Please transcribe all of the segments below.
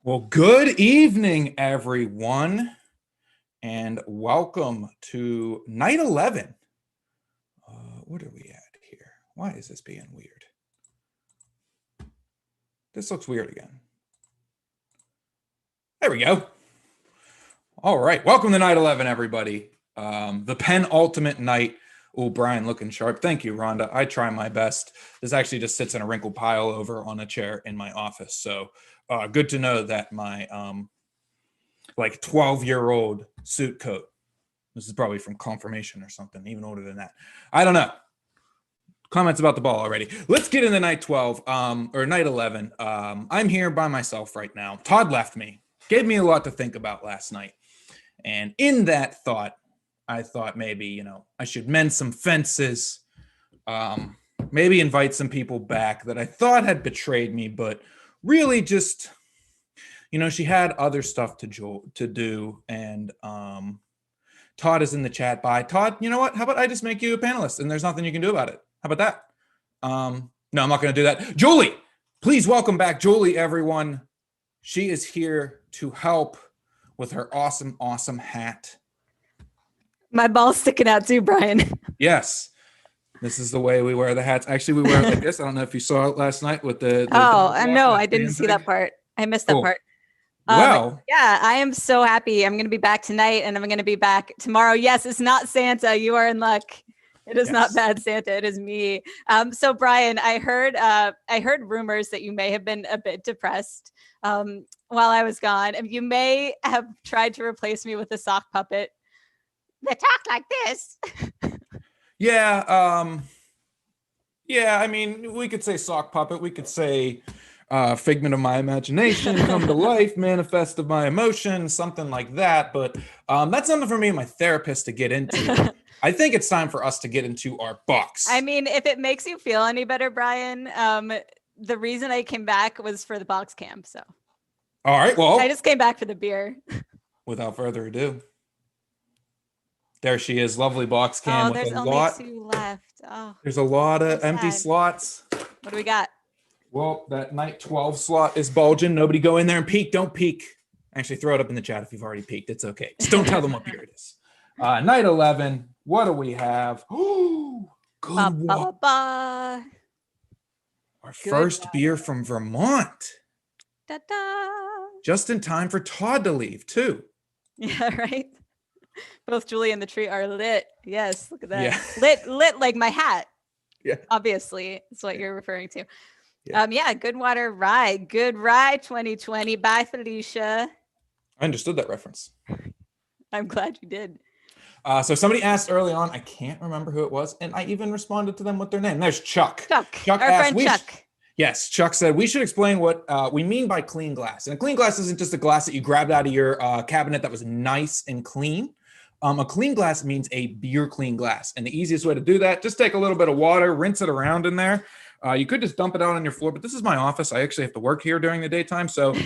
Well, good evening, everyone, and welcome to night 11. What are we at here? Why is this being weird? This looks weird again. There we go. All right, welcome to night 11, everybody. The penultimate night. Oh, Brian looking sharp. Thank you, Rhonda. I try my best. This actually just sits in a wrinkled pile over on a chair in my office. So good to know that my 12-year-old suit coat. This is probably from confirmation or something, even older than that. I don't know. Comments about the ball already. Let's get into night 12 or night 11. I'm here by myself right now. Todd left me, gave me a lot to think about last night. And in that thought, I thought maybe, I should mend some fences, maybe invite some people back that I thought had betrayed me, but really just, she had other stuff to do. And Todd is in the chat. Bye. Todd, you know what? How about I just make you a panelist and there's nothing you can do about it? How about that? No, I'm not going to do that. Julie, please welcome back Julie, everyone. She is here to help with her awesome, awesome hat. My ball's sticking out too, Brian. Yes. This is the way we wear the hats. Actually, we wear it like this. I don't know if you saw it last night with the no, I didn't see that part. I missed that part. Yeah, I am so happy. I'm going to be back tonight and I'm going to be back tomorrow. Yes, it's not Santa. You are in luck. It is not bad Santa. It is me. So Brian, I heard rumors that you may have been a bit depressed while I was gone. And you may have tried to replace me with a sock puppet that talked like this. Yeah. I mean, we could say sock puppet. We could say figment of my imagination, come to life, manifest of my emotions, something like that. But that's something for me and my therapist to get into. I think it's time for us to get into our box. I mean, if it makes you feel any better, Brian, the reason I came back was for the box camp. So. All right. Well, I just came back for the beer. Without further ado. There she is, lovely box cam. There's only 2 left. Oh, there's a lot of empty slots. What do we got? Well, that night 12 slot is bulging. Nobody go in there and peek. Don't peek. Actually, throw it up in the chat if you've already peeked. It's okay. Just don't tell them what beer it is. Night 11. What do we have? Oh, Goodwater. Our first beer from Vermont. Da-da. Just in time for Todd to leave, too. Yeah, right. Both Julie and the tree are lit. Yes, look at that. Yeah. Lit like my hat. Yeah. Obviously, it's what you're referring to. Yeah. Goodwater Rye. Good Rye 2020. Bye, Felicia. I understood that reference. I'm glad you did. So somebody asked early on, I can't remember who it was, and I even responded to them with their name. There's Chuck. Our friend Chuck. Yes, Chuck said, we should explain what we mean by clean glass. And a clean glass isn't just a glass that you grabbed out of your cabinet that was nice and clean. A clean glass means a beer clean glass. And the easiest way to do that, just take a little bit of water, rinse it around in there. You could just dump it out on your floor, but this is my office. I actually have to work here during the daytime. So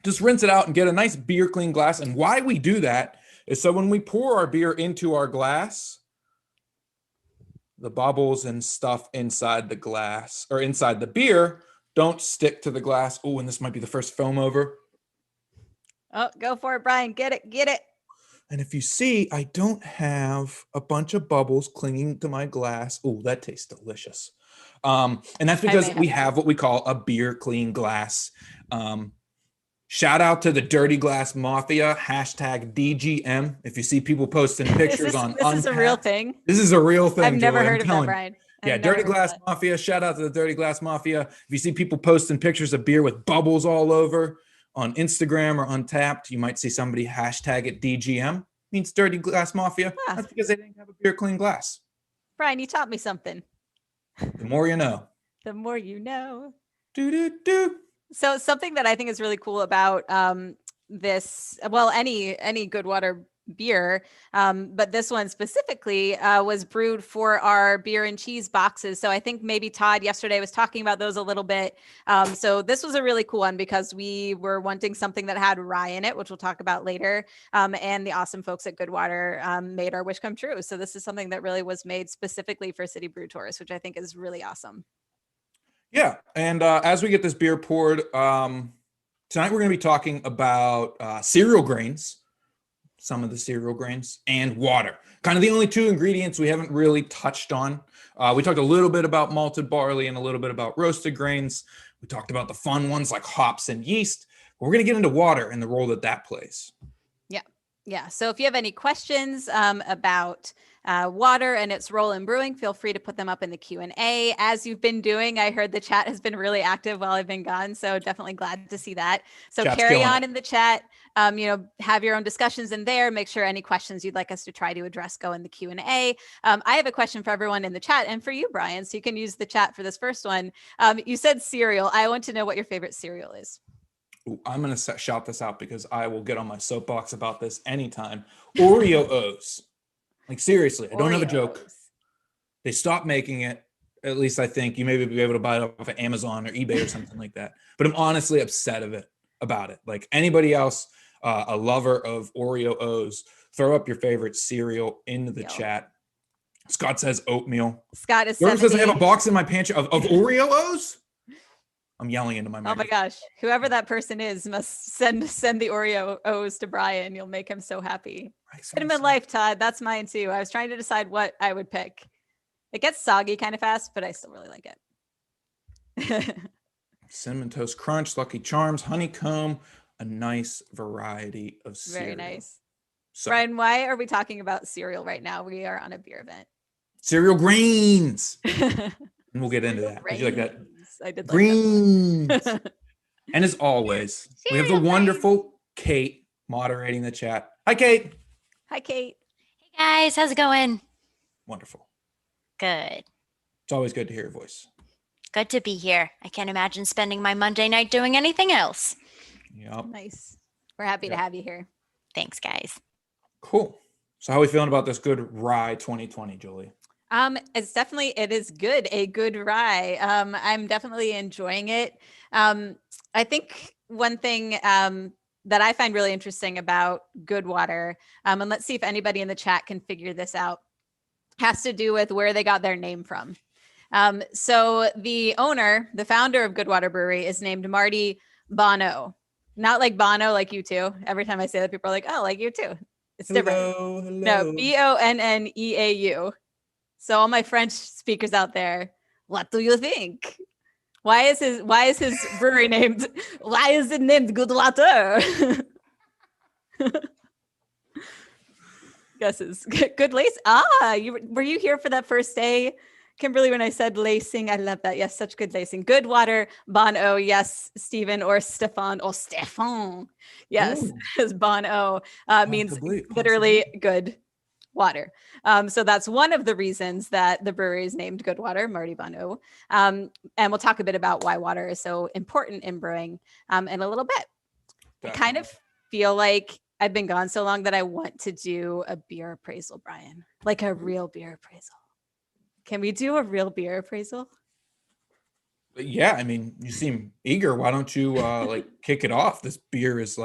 just rinse it out and get a nice beer clean glass. And why we do that is so when we pour our beer into our glass, the bubbles and stuff inside the glass or inside the beer don't stick to the glass. Oh, and this might be the first foam over. Oh, go for it, Brian. Get it. And if you see, I don't have a bunch of bubbles clinging to my glass. Oh, that tastes delicious. And that's because we have what we call a beer clean glass. Shout out to the Dirty Glass Mafia, hashtag DGM. If you see people posting pictures on Untappd. This is a real thing? This is a real thing, I've never heard of that, Brian. Yeah, Dirty Glass Mafia. Shout out to the Dirty Glass Mafia. If you see people posting pictures of beer with bubbles all over on Instagram or Untappd, you might see somebody hashtag it DGM. Means Dirty Glass Mafia. Yeah. That's because they didn't have a beer clean glass. Brian, you taught me something. The more you know. The more you know. Do. So something that I think is really cool about this, well, any Goodwater beer, but this one specifically was brewed for our beer and cheese boxes. So I think maybe Todd yesterday was talking about those a little bit. So this was a really cool one because we were wanting something that had rye in it, which we'll talk about later. And the awesome folks at Goodwater made our wish come true. So this is something that really was made specifically for City Brew Tours, which I think is really awesome. Yeah, and as we get this beer poured, tonight we're going to be talking about cereal grains, some of the cereal grains, and water. Kind of the only two ingredients we haven't really touched on. We talked a little bit about malted barley and a little bit about roasted grains. We talked about the fun ones like hops and yeast. But we're going to get into water and the role that plays. Yeah. So if you have any questions about water and its role in brewing, feel free to put them up in the Q&A. As you've been doing, I heard the chat has been really active while I've been gone. So definitely glad to see that. So Chat's carry on in the chat, have your own discussions in there. Make sure any questions you'd like us to try to address go in the Q&A. I have a question for everyone in the chat and for you, Brian. So you can use the chat for this first one. You said cereal. I want to know what your favorite cereal is. Ooh, I'm going to shout this out because I will get on my soapbox about this anytime. Oreo O's. Like, seriously, I don't have a joke. They stopped making it. At least I think you may be able to buy it off of Amazon or eBay or something like that. But I'm honestly upset about it. Like anybody else, a lover of Oreo O's, throw up your favorite cereal into the chat. Scott says oatmeal. Scott is Whoever says I have a box in my pantry of Oreo O's? I'm yelling into my microphone. Oh my gosh. Whoever that person is must send the Oreo O's to Brian. You'll make him so happy. Cinnamon Life, Todd. That's mine too. I was trying to decide what I would pick. It gets soggy kind of fast, but I still really like it. Cinnamon Toast Crunch, Lucky Charms, Honeycomb, a nice variety of cereal. Very nice. So, Brian, why are we talking about cereal right now? We are on a beer event. Cereal grains. And we'll get into that. Did you like that? I did greens. Like that. And as always, we have the wonderful Kate moderating the chat. Hi, Kate. Hi, Kate. Hey, guys. How's it going? Wonderful. Good. It's always good to hear your voice. Good to be here. I can't imagine spending my Monday night doing anything else. Yep. Nice. We're happy to have you here. Thanks, guys. Cool. So how are we feeling about this good rye 2020, Julie? It is good. A good rye. I'm definitely enjoying it. I think one thing that I find really interesting about Goodwater, and let's see if anybody in the chat can figure this out, has to do with where they got their name from. So the founder of Goodwater Brewery is named Marty Bono. Not like Bono, like you two. Every time I say that, people are like, oh, like you too. It's different. Hello. No, Bonneeau. So all my French speakers out there, what do you think? Why is his brewery named? Why is it named Goodwater? Guesses. Good lace. Were you here for that first day, Kimberly? When I said lacing, I love that. Yes, such good lacing. Goodwater, Bono. Yes, Stephen or Stefan or Stefan. Yes, as Bono means literally good water. So that's one of the reasons that the brewery is named Goodwater, Marty Bono. And we'll talk a bit about why water is so important in brewing in a little bit. Definitely. I kind of feel like I've been gone so long that I want to do a beer appraisal, Brian, like a real beer appraisal. Can we do a real beer appraisal? Yeah, I mean, you seem eager. Why don't you kick it off? This beer is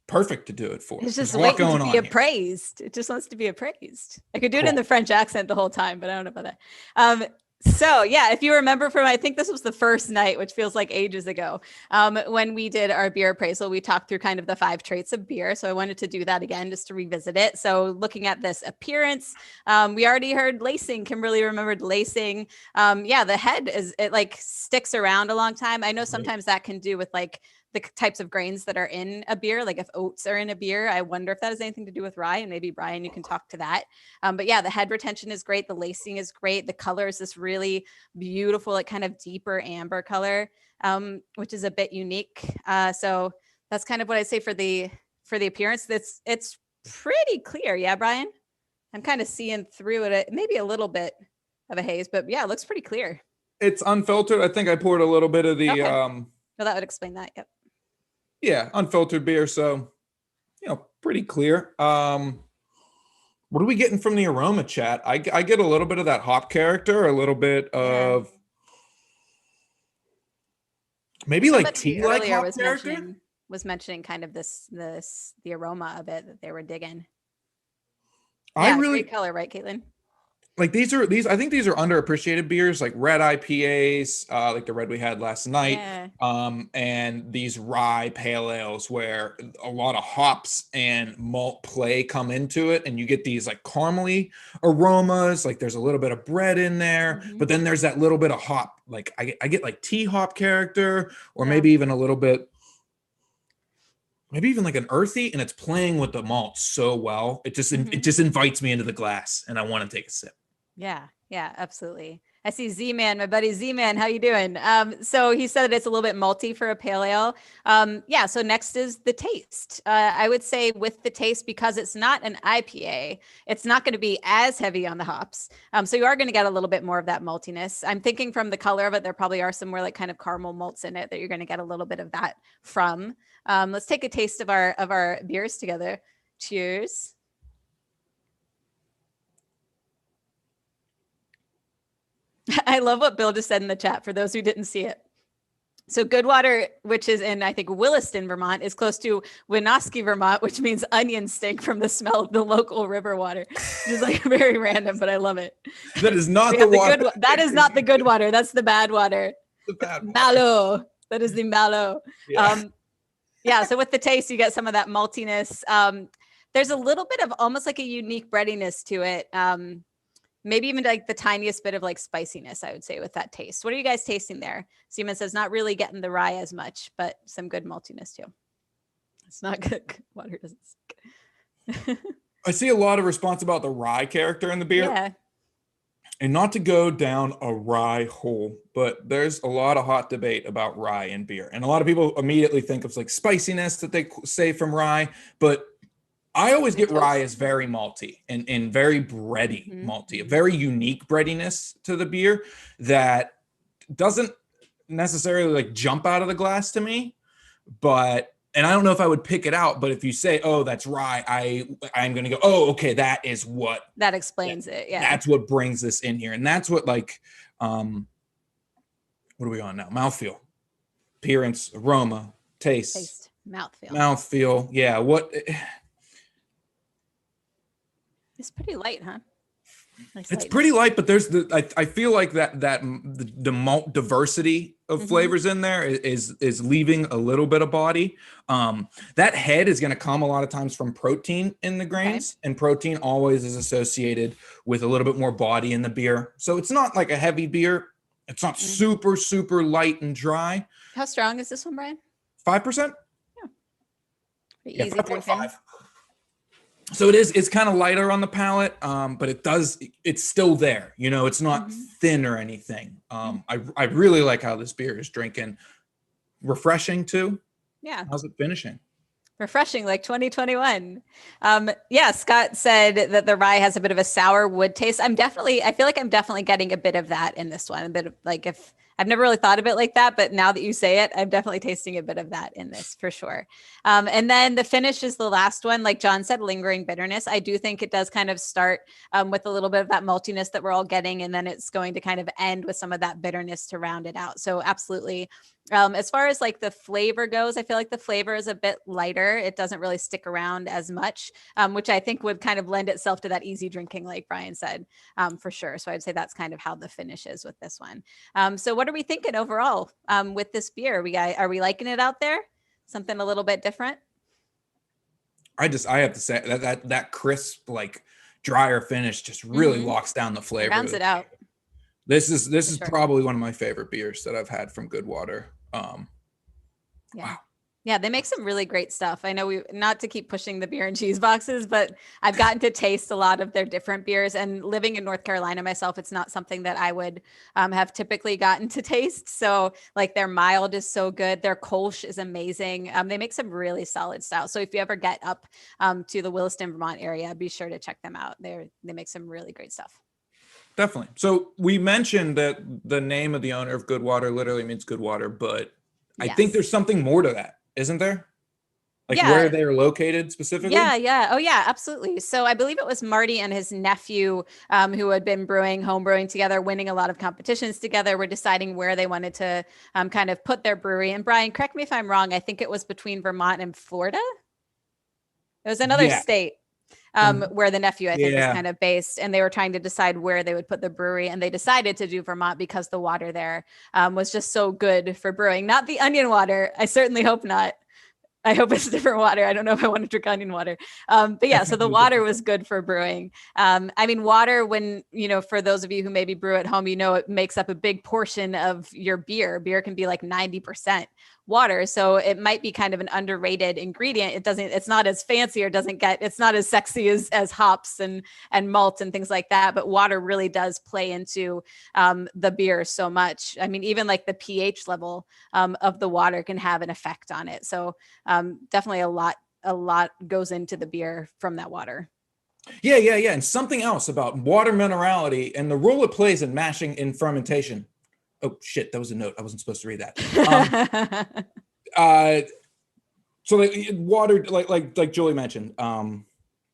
perfect to do it for. It's just waiting to be appraised. It just wants to be appraised. I could do it in the French accent the whole time, but I don't know about that. So yeah, if you remember from, I think this was the first night, which feels like ages ago, when we did our beer appraisal, we talked through kind of the 5 traits of beer. So I wanted to do that again, just to revisit it. So looking at this appearance, we already heard lacing. Kimberly remembered lacing. The head sticks around a long time. I know sometimes that can do with the types of grains that are in a beer, like if oats are in a beer. I wonder if that has anything to do with rye, and maybe Brian, you can talk to that. But yeah, the head retention is great. The lacing is great. The color is this really beautiful, kind of deeper amber color, which is a bit unique. So that's kind of what I'd say for the appearance. It's pretty clear. Yeah, Brian? I'm kind of seeing through it. Maybe a little bit of a haze, but yeah, it looks pretty clear. It's unfiltered. I think I poured a little bit of the... Okay. Well, that would explain that. Yep. Yeah, unfiltered beer, so pretty clear. What are we getting from the aroma, chat? I get a little bit of that hop character, a little bit of maybe somebody like tea like hop character. Was mentioning kind of the aroma of it that they were digging. I really great color, right, Caitlin? like these I think these are underappreciated beers, like red IPAs, like the red we had last night. Yeah. And these rye pale ales where a lot of hops and malt play come into it, and you get these like caramely aromas, like there's a little bit of bread in there, but then there's that little bit of hop, like I get like tea hop character, or maybe even a little bit, maybe even like an earthy, and it's playing with the malt so well. It just invites me into the glass, and I want to take a sip. Yeah, absolutely. I see Z-Man, my buddy Z-Man. How you doing? So he said it's a little bit malty for a pale ale. So next is the taste. I would say with the taste, because it's not an IPA, it's not going to be as heavy on the hops. So you are going to get a little bit more of that maltiness. I'm thinking from the color of it, there probably are some more like kind of caramel malts in it that you're going to get a little bit of that from. Let's take a taste of our beers together. Cheers. I love what Bill just said in the chat for those who didn't see it. So Goodwater, which is in, I think, Williston, Vermont, is close to Winooski, Vermont, which means onions stink from the smell of the local river water. Which is like very random, but I love it. That is not the water. That is not the good water. That's the bad water. The bad water. Mallow. That is the mallow. Yeah. So with the taste, you get some of that maltiness. There's a little bit of almost like a unique breadiness to it. Maybe even like the tiniest bit of like spiciness, I would say, with that taste. What are you guys tasting there? Seaman says not really getting the rye as much, but some good maltiness too. It's not good. Water doesn't stick. I see a lot of response about the rye character in the beer. Yeah. And not to go down a rye hole, but there's a lot of hot debate about rye in beer. And a lot of people immediately think of like spiciness that they say from rye, but I always get rye as very malty and very bready malty, a very unique breadiness to the beer that doesn't necessarily like jump out of the glass to me, and I don't know if I would pick it out, but if you say, oh, that's rye, I'm going to go, oh, okay, that is what. That explains it, yeah. That's what brings this in here. And that's what like, what are we on now? Mouthfeel, appearance, aroma, taste. Mouthfeel, yeah, what... It's pretty light, huh? It's pretty light, but there's I feel like the malt diversity of flavors in there is leaving a little bit of body. That head is going to come a lot of times from protein in the grains, and protein always is associated with a little bit more body in the beer. So it's not like a heavy beer. It's not super, super light and dry. How strong is this one, Brian? 5%? Yeah. Easy 5.5. So it's kind of lighter on the palate, but it's still there. You know, it's not thin or anything. I really like how this beer is drinking. Refreshing too. Yeah. How's it finishing? Refreshing, like 2021. Scott said that the rye has a bit of a sour wood taste. I feel like I'm definitely getting a bit of that in this one. A bit of like, if I've never really thought of it like that, but now that you say it, I'm definitely tasting a bit of that in this for sure. And then the finish is the last one. Like John said, lingering bitterness. I do think it does kind of start with a little bit of that maltiness that we're all getting, and then it's going to kind of end with some of that bitterness to round it out. So absolutely. As far as like the flavor goes, I feel like the flavor is a bit lighter. It doesn't really stick around as much, which I think would kind of lend itself to that easy drinking, like Brian said, for sure. So I'd say that's kind of how the finish is with this one. So what are we thinking overall with this beer? Are we liking it out there? Something a little bit different? I have to say that crisp, like drier finish just really locks down the flavor. Rounds it out. This is probably one of my favorite beers that I've had from Goodwater. Wow. Yeah, they make some really great stuff. I know not to keep pushing the beer and cheese boxes, but I've gotten to taste a lot of their different beers, and living in North Carolina myself, it's not something that I would have typically gotten to taste. So like their mild is so good. Their Kolsch is amazing. They make some really solid styles. So if you ever get up to the Williston, Vermont area, be sure to check them out. They make some really great stuff. Definitely. So we mentioned that the name of the owner of Goodwater literally means good water, but I think there's something more to that, isn't there? Like where they're located specifically? Yeah. Oh yeah, absolutely. So I believe it was Marty and his nephew who had been home brewing together, winning a lot of competitions together, were deciding where they wanted to kind of put their brewery. And Brian, correct me if I'm wrong, I think it was between Vermont and Florida. It was another state. where the nephew, I think, was Yeah. kind of based. And they were trying to decide where they would put the brewery. And they decided to do Vermont because the water there was just so good for brewing. Not the onion water. I certainly hope not. I hope it's different water. I don't know if I want to drink onion water. But yeah, so the water was good for brewing. I mean, water, when, for those of you who maybe brew at home, it makes up a big portion of your beer. Beer can be like 90% water. So it might be kind of an underrated ingredient. It's not as fancy, or it's not as sexy as hops and malt and things like that. But water really does play into the beer so much. I mean, even like the pH level of the water can have an effect on it. So definitely a lot goes into the beer from that water. Yeah. And something else about water minerality and the role it plays in mashing in fermentation. Oh shit, that was a note. I wasn't supposed to read that. So like water, like Julie mentioned,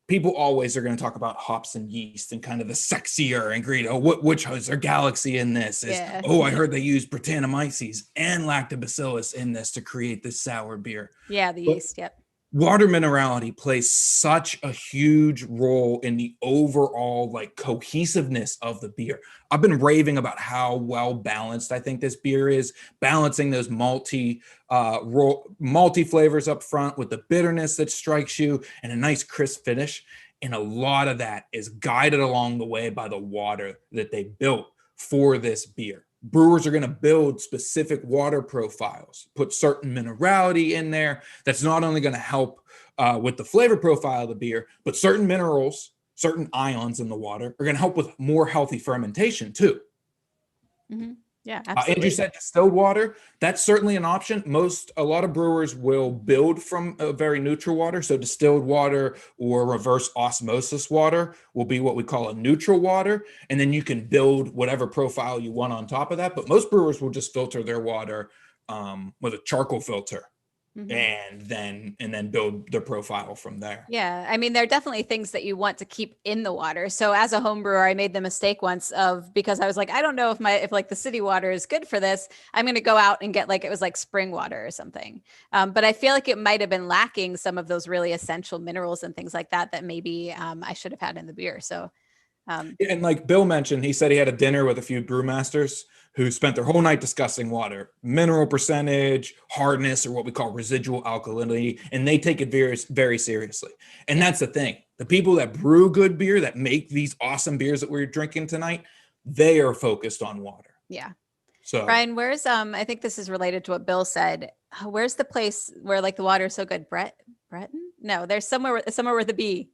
people always are going to talk about hops and yeast and kind of the sexier ingredient. Oh, which is there galaxy in this? I heard they use Brettanomyces and lactobacillus in this to create this sour beer. Yeah, the yeast. Yep. Water minerality plays such a huge role in the overall like cohesiveness of the beer. I've been raving about how well balanced I think this beer is, balancing those malty flavors up front with the bitterness that strikes you and a nice crisp finish. And a lot of that is guided along the way by the water that they built for this beer. Brewers are going to build specific water profiles, put certain minerality in there that's not only going to help with the flavor profile of the beer, but certain minerals, certain ions in the water are going to help with more healthy fermentation too. Mm-hmm. Yeah, absolutely. Andrew said distilled water. That's certainly an option. A lot of brewers will build from a very neutral water. So distilled water or reverse osmosis water will be what we call a neutral water. And then you can build whatever profile you want on top of that. But most brewers will just filter their water with a charcoal filter. Mm-hmm. and then build their profile from there. Yeah. I mean, there are definitely things that you want to keep in the water. So as a home brewer, I made the mistake once because I was like, I don't know if like the city water is good for this. I'm going to go out and get it was like spring water or something. But I feel like it might've been lacking some of those really essential minerals and things like that maybe I should have had in the beer. So and like Bill mentioned, he said he had a dinner with a few brewmasters who spent their whole night discussing water, mineral percentage, hardness, or what we call residual alkalinity, and they take it very, very seriously. And that's the thing. The people that brew good beer, that make these awesome beers that we're drinking tonight, they are focused on water. Yeah. So Brian, where's I think this is related to what Bill said. Where's the place where like the water is so good? Breton? No, there's somewhere with a B.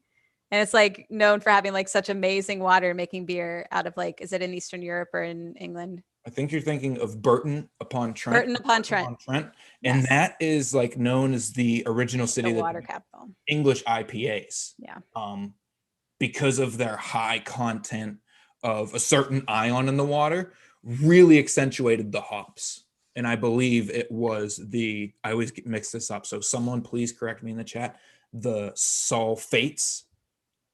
And it's like known for having like such amazing water, making beer out of like, is it in Eastern Europe or in England? I think you're thinking of Burton upon Trent. Burton upon Trent. And yes. that is like known as the original city, the water capital. English IPAs. Yeah. Because of their high content of a certain ion in the water, really accentuated the hops. And I believe it was I always mix this up. So someone please correct me in the chat. The sulfates.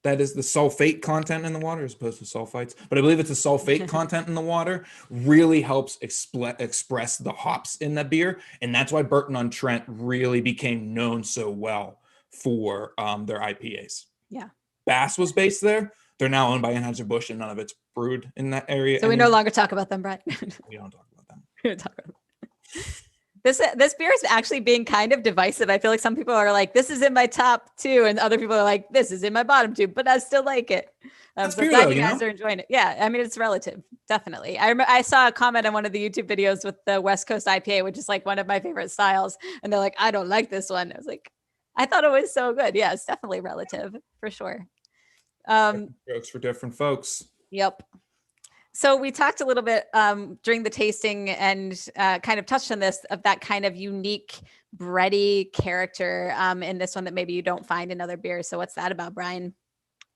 That is the sulfate content in the water as opposed to sulfites. But I believe it's the sulfate content in the water really helps express the hops in the beer. And that's why Burton-on-Trent really became known so well for their IPAs. Yeah. Bass was based there. They're now owned by Anheuser-Busch and none of it's brewed in that area. So we no longer talk about them, Brett. We don't talk about them. We don't talk about them. This beer is actually being kind of divisive. I feel like some people are like, this is in my top 2, and other people are like, this is in my bottom 2, but I still like it. So beer, glad you guys are enjoying it. Yeah, I mean, it's relative, definitely. I saw a comment on one of the YouTube videos with the West Coast IPA, which is like one of my favorite styles, and they're like, I don't like this one. I was like, I thought it was so good. Yeah, it's definitely relative for sure. Strokes for different folks. Yep. So we talked a little bit during the tasting and kind of touched on this, of that kind of unique bready character in this one that maybe you don't find in other beers. So what's that about, Brian?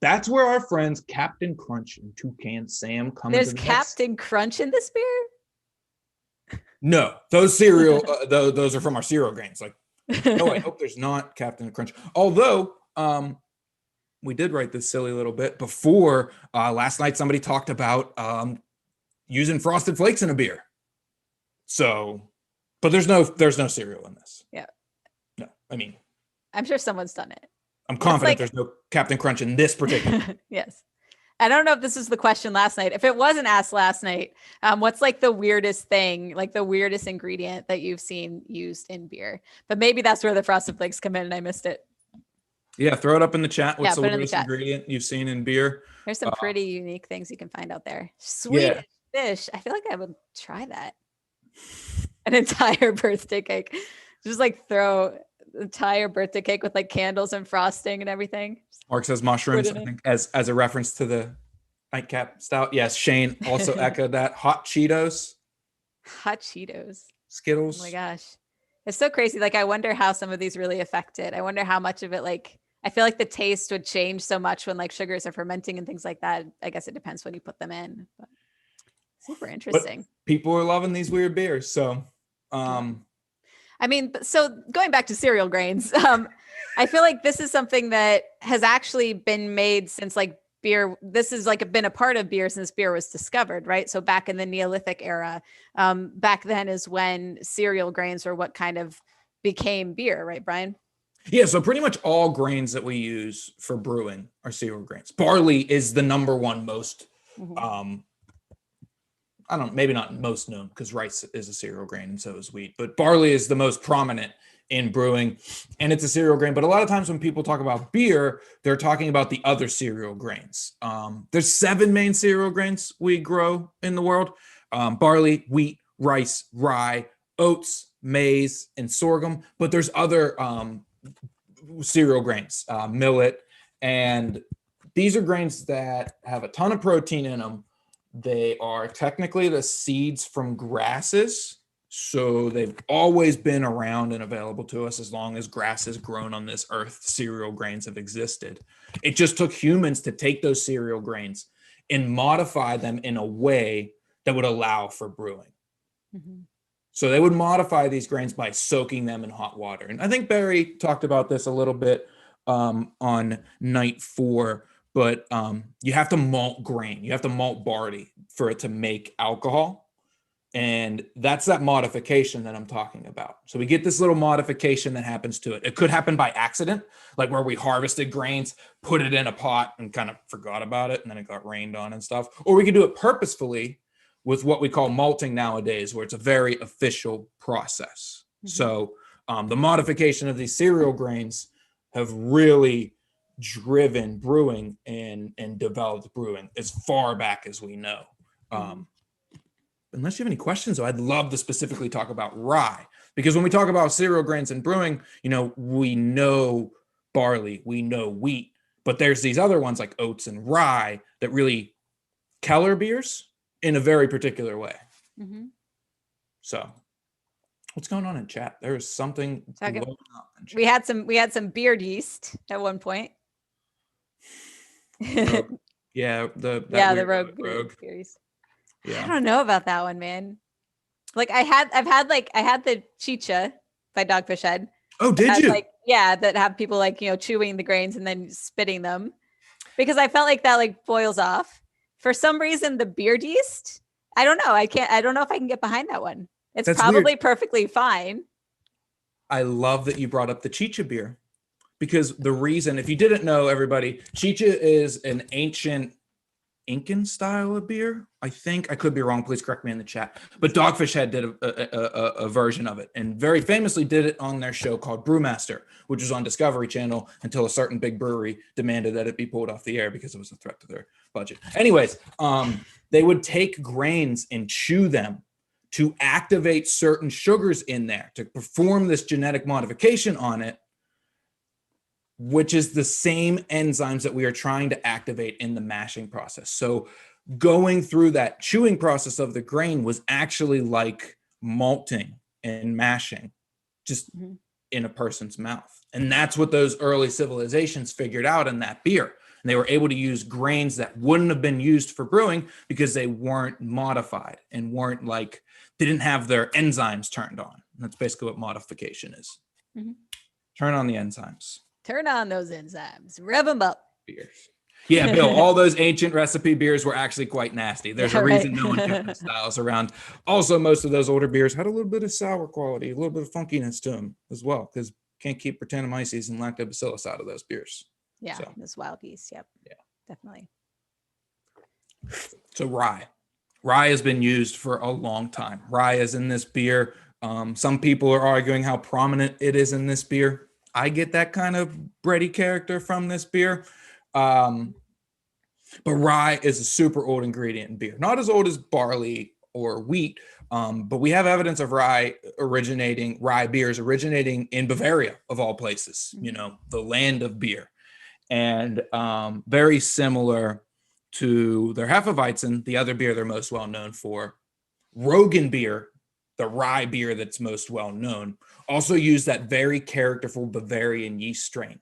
That's where our friends Captain Crunch and Toucan Sam come There's into the Captain Crunch in this beer? No, those cereal, those are from our cereal grains. Like, no, I hope there's not Captain Crunch. Although, we did write this silly little bit before last night. Somebody talked about using Frosted Flakes in a beer. So, but there's no cereal in this. Yeah. No, I mean, I'm sure someone's done it. I'm confident there's no Captain Crunch in this particular. Yes. I don't know if this was the question last night. If it wasn't asked last night, what's like the weirdest thing, like the weirdest ingredient that you've seen used in beer? But maybe that's where the Frosted Flakes come in and I missed it. Yeah, throw it up in the chat. What's the put it in the weirdest chat. ingredient you've seen in beer? There's some pretty unique things you can find out there. Swedish fish. I feel like I would try that. An entire birthday cake. Just like throw entire birthday cake with like candles and frosting and everything. Mark says mushrooms, I think, as a reference to the nightcap stout. Yes, Shane also echoed that. Hot Cheetos. Hot Cheetos. Skittles. Oh my gosh. It's so crazy. Like, I wonder how some of these really affect it. I wonder how much of it, like, I feel like the taste would change so much when like sugars are fermenting and things like that. I guess it depends when you put them in. But super interesting. But people are loving these weird beers. So, I mean, so going back to cereal grains, I feel like this is something that has actually been made since like beer. This is like been a part of beer since beer was discovered, right? So back in the Neolithic era, back then is when cereal grains were what kind of became beer, right, Brian? Yeah, so pretty much all grains that we use for brewing are cereal grains. Barley is the number one most, maybe not most known because rice is a cereal grain and so is wheat, but barley is the most prominent in brewing and it's a cereal grain. But a lot of times when people talk about beer, they're talking about the other cereal grains. There's 7 main cereal grains we grow in the world: barley, wheat, rice, rye, oats, maize, and sorghum. But there's other cereal grains, millet, and these are grains that have a ton of protein in them. They are technically the seeds from grasses, so they've always been around and available to us as long as grass has grown on this earth. Cereal grains have existed. It just took humans to take those cereal grains and modify them in a way that would allow for brewing. So they would modify these grains by soaking them in hot water. And I think Barry talked about this a little bit on night 4, but you have to malt grain. You have to malt barley for it to make alcohol. And that's that modification that I'm talking about. So we get this little modification that happens to it. It could happen by accident, like where we harvested grains, put it in a pot and kind of forgot about it, and then it got rained on and stuff. Or we could do it purposefully with what we call malting nowadays, where it's a very official process. So the modification of these cereal grains have really driven brewing and developed brewing as far back as we know. Unless you have any questions, though, I'd love to specifically talk about rye, because when we talk about cereal grains and brewing, we know barley, we know wheat, but there's these other ones like oats and rye that really color beers in a very particular way. So what's going on in chat? There is something blowing up in chat. We had some beard yeast at one point. The rogue beer yeast. Yeah. I don't know about that one, man. Like I had the chicha by Dogfish Head. Oh, did you? That have people like, chewing the grains and then spitting them, because I felt like that like boils off. For some reason, the beard yeast, I don't know. I don't know if I can get behind that one. That's probably weird. Perfectly fine. I love that you brought up the chicha beer, because the reason, if you didn't know, everybody, chicha is an ancient Incan style of beer. I think I could be wrong. Please correct me in the chat. But Dogfish Head did a version of it, and very famously did it on their show called Brewmaster, which was on Discovery Channel until a certain big brewery demanded that it be pulled off the air because it was a threat to their budget. Anyways, they would take grains and chew them to activate certain sugars in there to perform this genetic modification on it, which is the same enzymes that we are trying to activate in the mashing process. So going through that chewing process of the grain was actually like malting and mashing, just in a person's mouth. And that's what those early civilizations figured out in that beer. And they were able to use grains that wouldn't have been used for brewing because they weren't modified and didn't have their enzymes turned on. And that's basically what modification is. Turn on the enzymes. Turn on those enzymes. Rev them up. Beers. Yeah, Bill, all those ancient recipe beers were actually quite nasty. There's a reason no one kept the styles around. Also, most of those older beers had a little bit of sour quality, a little bit of funkiness to them as well, because Can't keep Brettanomyces and lactobacillus out of those beers. Yeah, So. this wild yeast. Yep. Yeah. Definitely. So rye. Rye has been used for a long time. Rye is in this beer. Some people are arguing how prominent it is in this beer. I get that kind of bready character from this beer. But rye is a super old ingredient in beer. Not as old as barley or wheat, but we have evidence of rye beers originating in Bavaria, of all places, the land of beer. And very similar to their Hefeweizen, the other beer they're most well known for. Rogan beer, the rye beer that's most well known, also used that very characterful Bavarian yeast strain.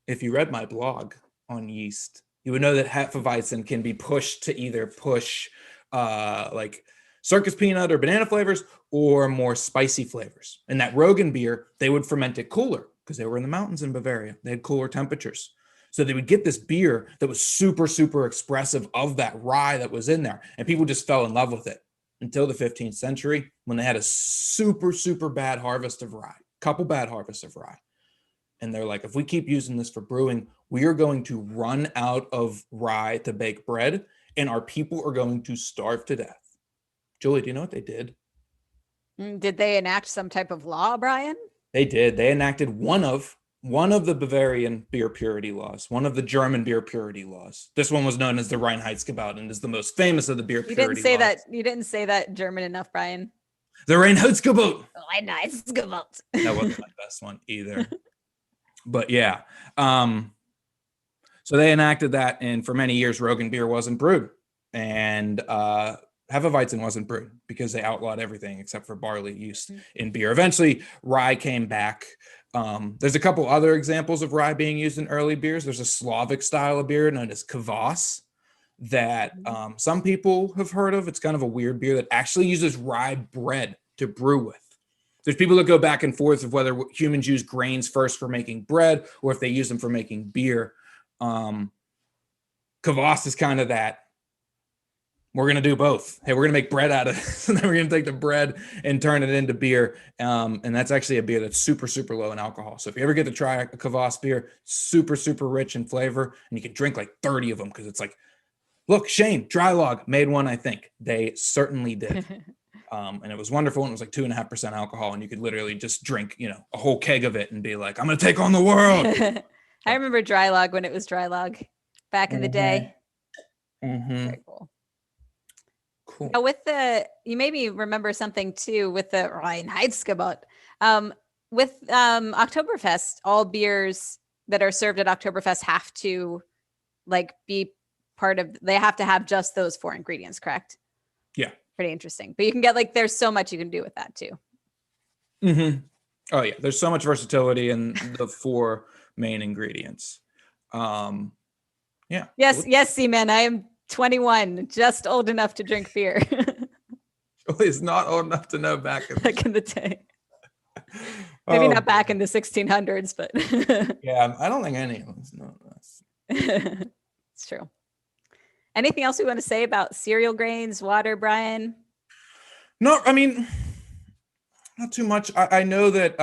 If you read my blog on yeast, you would know that Hefeweizen can be pushed to either push like circus peanut or banana flavors or more spicy flavors. And that Rogan beer, they would ferment it cooler because they were in the mountains in Bavaria. They had cooler temperatures. So they would get this beer that was super, super expressive of that rye that was in there. And people just fell in love with it until the 15th century when they had a super, super bad harvest of rye, couple bad harvests of rye. And they're like, if we keep using this for brewing, we are going to run out of rye to bake bread and our people are going to starve to death. Julie, do you know what they did? Did they enact some type of law, Brian? They did. They enacted one of the Bavarian beer purity laws, one of the German beer purity laws. This one was known as the Reinheitsgebot and is the most famous of the beer purity laws. You didn't say that German enough, Brian. The Reinheitsgebot. Reinheitsgebot. That wasn't my best one either. But yeah. So they enacted that, and for many years, Rogan beer wasn't brewed. And Hefeweizen wasn't brewed because they outlawed everything except for barley yeast in beer. Eventually, rye came back. There's a couple other examples of rye being used in early beers. There's a Slavic style of beer known as kvass that some people have heard of. It's kind of a weird beer that actually uses rye bread to brew with. There's people that go back and forth of whether humans use grains first for making bread or if they use them for making beer. Kvass is kind of that. We're going to do both. Hey, we're going to make bread out of this. And then we're going to take the bread and turn it into beer. And that's actually a beer that's super, super low in alcohol. So if you ever get to try a kvass beer, super, super rich in flavor, and you can drink like 30 of them because it's like, look, Shane, Dry Log made one, I think. They certainly did. And it was wonderful. And it was like 2.5% alcohol. And you could literally just drink, a whole keg of it and be like, I'm going to take on the world. I remember Dry Log when it was Dry Log back in the day. Very cool. Cool. Now you maybe remember something too with the Reinheitsgebot. With Oktoberfest, all beers that are served at Oktoberfest have to be they have to have just those 4 ingredients, correct? Yeah. Pretty interesting. But you can get there's so much you can do with that too. Oh yeah. There's so much versatility in the 4 main ingredients. Yeah. Yes, Seaman. I am 21, just old enough to drink beer. Julie's not old enough to know back in the day. Maybe not back in the 1600s, but yeah, I don't think anyone's known this. It's true. Anything else we want to say about cereal grains, water, Brian? No, I mean, not too much. I know that,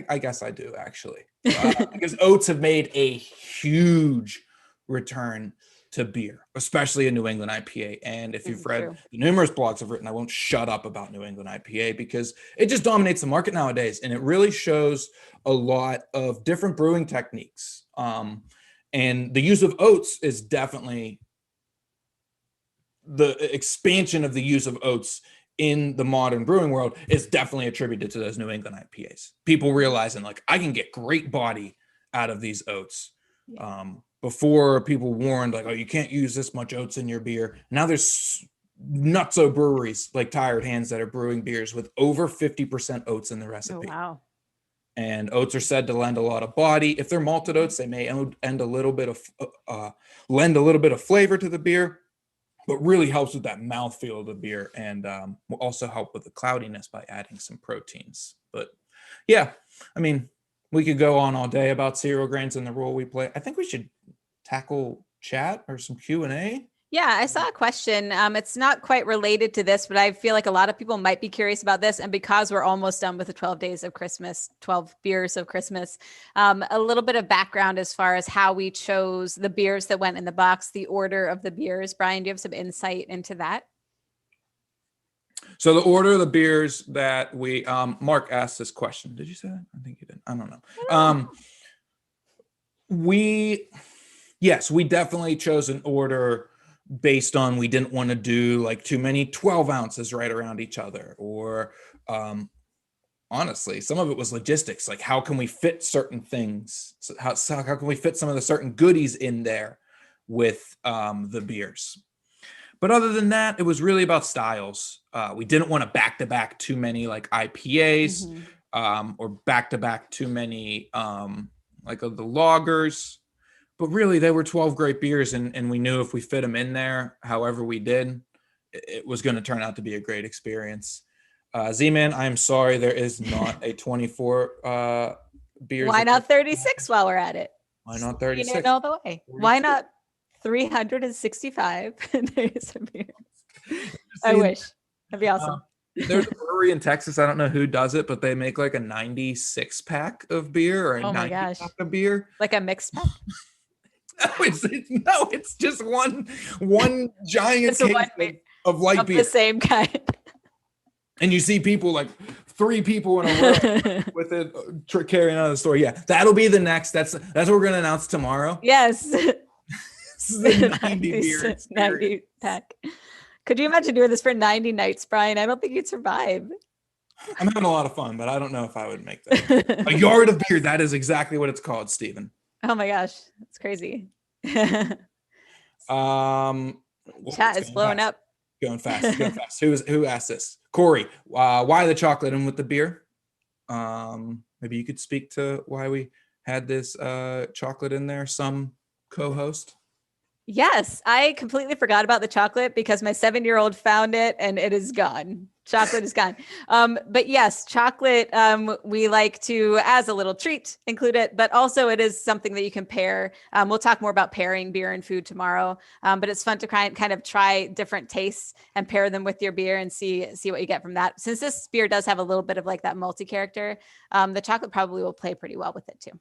I guess I do actually, because oats have made a huge return to beer, especially a New England IPA. And if you've read the numerous blogs I've written, I won't shut up about New England IPA because it just dominates the market nowadays. And it really shows a lot of different brewing techniques. And the use of oats is definitely the expansion of the use of oats in the modern brewing world is definitely attributed to those New England IPAs. People realizing I can get great body out of these oats. Before people warned oh, you can't use this much oats in your beer. Now there's nutso breweries like Tired Hands that are brewing beers with over 50% oats in the recipe. Oh, wow. And oats are said to lend a lot of body. If they're malted oats, they may lend a little bit of flavor to the beer, but really helps with that mouthfeel of the beer and will also help with the cloudiness by adding some proteins. But yeah, I mean, we could go on all day about cereal grains and the role we play. I think we should tackle chat or some Q&A. Yeah, I saw a question. It's not quite related to this, but I feel like a lot of people might be curious about this. And because we're almost done with the 12 days of Christmas, 12 beers of Christmas, a little bit of background as far as how we chose the beers that went in the box, the order of the beers. Brian, do you have some insight into that? So the order of the beers that we, Mark asked this question. Did you say that? I think you did. I don't know. Yes, we definitely chose an order based on, we didn't want to do like too many 12 ounces right around each other, or honestly, some of it was logistics. Like, how can we fit certain things? So how can we fit some of the certain goodies in there with the beers? But other than that, it was really about styles. We didn't want to back-to-back too many like IPAs, or back-to-back too many like the lagers. But really, they were 12 great beers, and we knew if we fit them in there, however we did, it was going to turn out to be a great experience. Z-Man, I'm sorry, there is not a 24 beers. Why not 36 while we're at it? Why not 36? It all the way. 42. Why not 365 days of beer? I wish. That'd be awesome. There's a brewery in Texas. I don't know who does it, but they make like a 96 pack of beer, or a 90 pack of beer. Like a mixed pack? No, it's just one giant case of light beer. The same kind. And you see people, like 3 people in a row with it carrying out of the store. Yeah, that'll be the next. That's what we're going to announce tomorrow. Yes. This is the 90 beer 90 pack. Could you imagine doing this for 90 nights, Brian? I don't think you'd survive. I'm having a lot of fun, but I don't know if I would make that. A yard of beer. That is exactly what it's called, Stephen. Oh my gosh, that's crazy. Chat is blowing up. Going fast. Who asked this? Corey, why the chocolate in with the beer? Maybe you could speak to why we had this chocolate in there, some co-host. Yes, I completely forgot about the chocolate because my 7-year-old found it and it is gone. Chocolate is gone. But yes, chocolate, we like to, as a little treat, include it, but also it is something that you can pair. We'll talk more about pairing beer and food tomorrow, but it's fun to kind of try different tastes and pair them with your beer and see what you get from that. Since this beer does have a little bit of like that multi character, the chocolate probably will play pretty well with it too.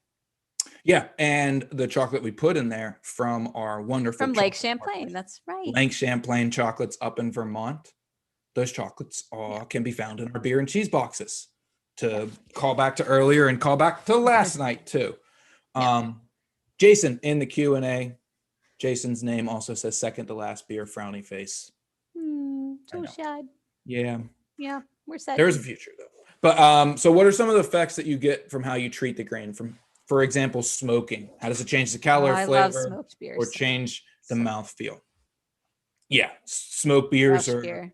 Yeah, and the chocolate we put in there from our wonderful Lake Champlain. That's right. Lake Champlain chocolates up in Vermont. Those chocolates can be found in our beer and cheese boxes. To call back to earlier and call back to last night too. Jason in the Q&A. Jason's name also says second to last beer, frowny face. So sad. Yeah. Yeah, we're sad. There's a future though. But so what are some of the effects that you get from how you treat the grain? From, for example, smoking. How does it change the color, flavor, or change the mouthfeel? Yeah, smoked beers are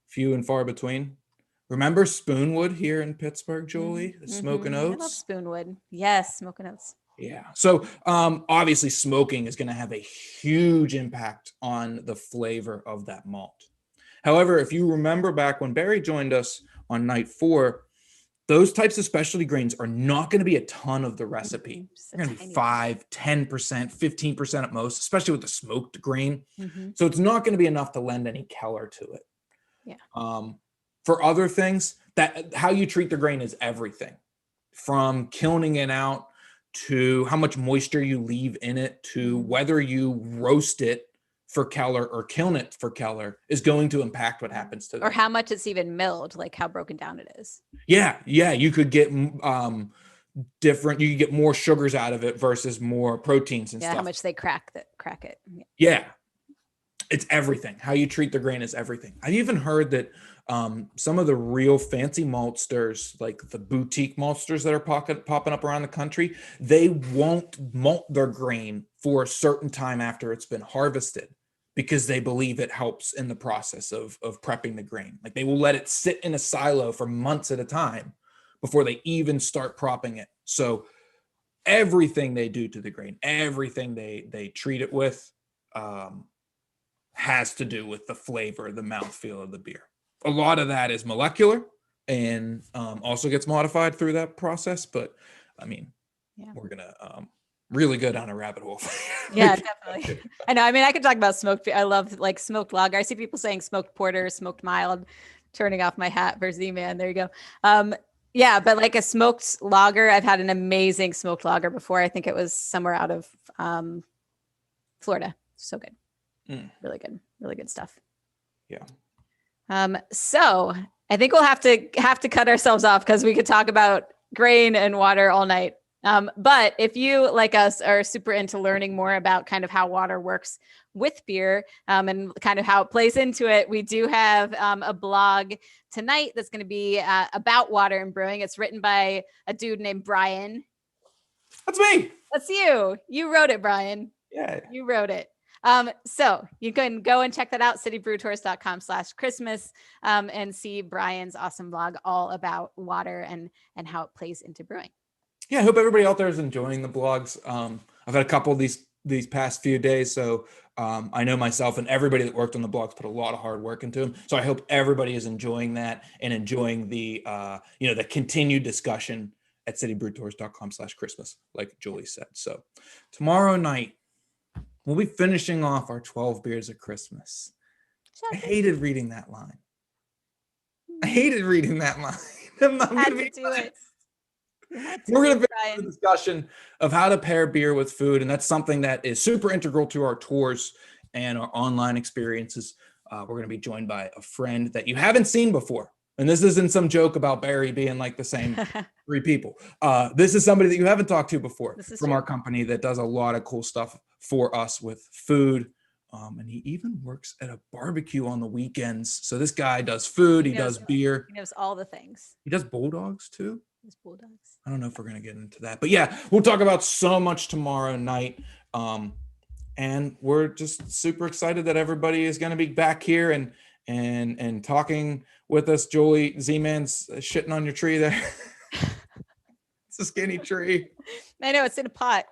few and far between. Remember Spoonwood here in Pittsburgh, Julie? The Smoking Oats? I love Spoonwood. Yes, Smoking Oats. Yeah. So obviously smoking is going to have a huge impact on the flavor of that malt. However, if you remember back when Barry joined us on night 4, those types of specialty grains are not going to be a ton of the recipe. They're going to be 5, 10%, 15% at most, especially with the smoked grain. So it's not going to be enough to lend any color to it. Yeah. For other things, that how you treat the grain is everything, from kilning it out to how much moisture you leave in it to whether you roast it for Keller or kiln it for Keller is going to impact what happens to them. Or how much it's even milled, like how broken down it is. Yeah. You could get different. You could get more sugars out of it versus more proteins and stuff. How much they crack it. Yeah. It's everything. How you treat the grain is everything. I've even heard that some of the real fancy maltsters, like the boutique maltsters that are popping up around the country, they won't malt their grain for a certain time after it's been harvested because they believe it helps in the process of prepping the grain. Like they will let it sit in a silo for months at a time before they even start propping it. So everything they do to the grain, everything they treat it with, has to do with the flavor, the mouthfeel of the beer. A lot of that is molecular and also gets modified through that process. But I mean, we're going to really good on a rabbit hole. Yeah, definitely. I know. I mean, I could talk about smoked. I love like smoked lager. I see people saying smoked porter, smoked mild. Turning off my hat for Z-Man. There you go. Yeah, but like a smoked lager, I've had an amazing smoked lager before. I think it was somewhere out of Florida. So good. Really good. Really good stuff. Yeah. So I think we'll have to cut ourselves off because we could talk about grain and water all night. But if you, like us, are super into learning more about kind of how water works with beer and kind of how it plays into it, we do have a blog tonight that's going to be about water and brewing. It's written by a dude named Brian. That's me. That's you. You wrote it, Brian. Yeah. You wrote it. So you can go and check that out, citybrewtours.com/Christmas, and see Brian's awesome blog all about water and how it plays into brewing. Yeah, I hope everybody out there is enjoying the blogs. I've had a couple of these past few days, so I know myself and everybody that worked on the blogs put a lot of hard work into them. So I hope everybody is enjoying that and enjoying the the continued discussion at citybrewtours.com/Christmas, like Julie said. So tomorrow night we'll be finishing off our 12 beers of Christmas. I hated reading that line. I'm not Had gonna to do it. We're going to finish the discussion of how to pair beer with food, and that's something that is super integral to our tours and our online experiences. We're going to be joined by a friend that you haven't seen before, and this isn't some joke about Barry being like the same three people. This is somebody that you haven't talked to before from our company that does a lot of cool stuff for us with food, and he even works at a barbecue on the weekends. So this guy does food, he does beer. He knows all the things. He does bulldogs too. Bulldogs. I don't know if we're going to get into that, but yeah, we'll talk about so much tomorrow night. And we're just super excited that everybody is going to be back here and talking with us. Julie, Z-Man's shitting on your tree there. It's a skinny tree. I know, it's in a pot.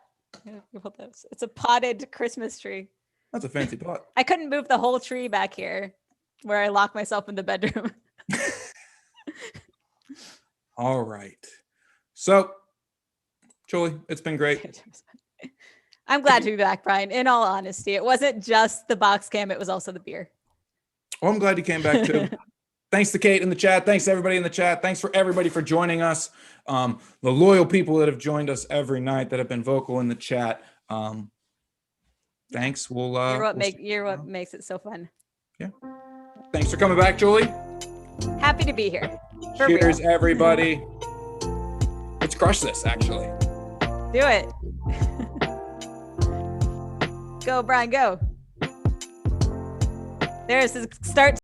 It's a potted Christmas tree. That's a fancy pot. I couldn't move the whole tree back here where I lock myself in the bedroom. All right. So, Julie, it's been great. I'm glad to be back, Brian. In all honesty, it wasn't just the box cam, it was also the beer. Well, I'm glad you came back too. Thanks to Kate in the chat. Thanks to everybody in the chat. Thanks for everybody for joining us. The loyal people that have joined us every night that have been vocal in the chat. Thanks. You're what makes it so fun. Yeah. Thanks for coming back, Julie. Happy to be here. Cheers, everybody. Let's crush this, actually. Do it. Go, Brian, go. There's his start.